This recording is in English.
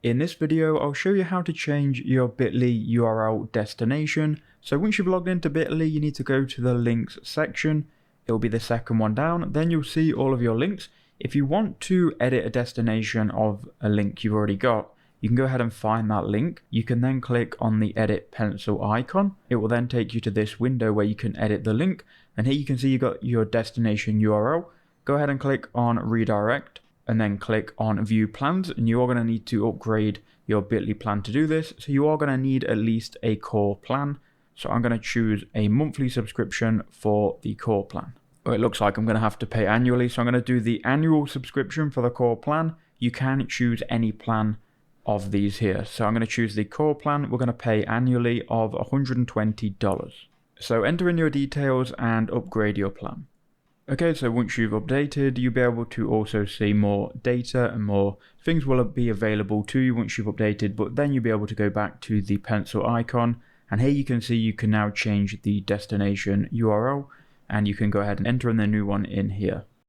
In this video, I'll show you how to change your bit.ly URL destination. So once you've logged into bit.ly, you need to go to the links section. It will be the second one down. Then you'll see all of your links. If you want to edit a destination of a link you've already got, you can go ahead and find that link. You can then click on the edit pencil icon. It will then take you to this window where you can edit the link. And here you can see you got your destination URL. Go ahead and click on redirect and then click on view plans. And you are going to need to upgrade your bit.ly plan to do this. So you are going to need at least a core plan. So I'm going to choose a monthly subscription for the core plan. It looks like I'm going to have to pay annually. So I'm going to do the annual subscription for the core plan. You can choose any plan of these here. So I'm going to choose the core plan. We're going to pay annually of $120. So enter in your details and upgrade your plan. Okay, so once you've updated, you'll be able to also see more data and more things will be available to you once you've updated, but then you'll be able to go back to the pencil icon. And here you can see you can now change the destination URL and you can go ahead and enter in the new one in here.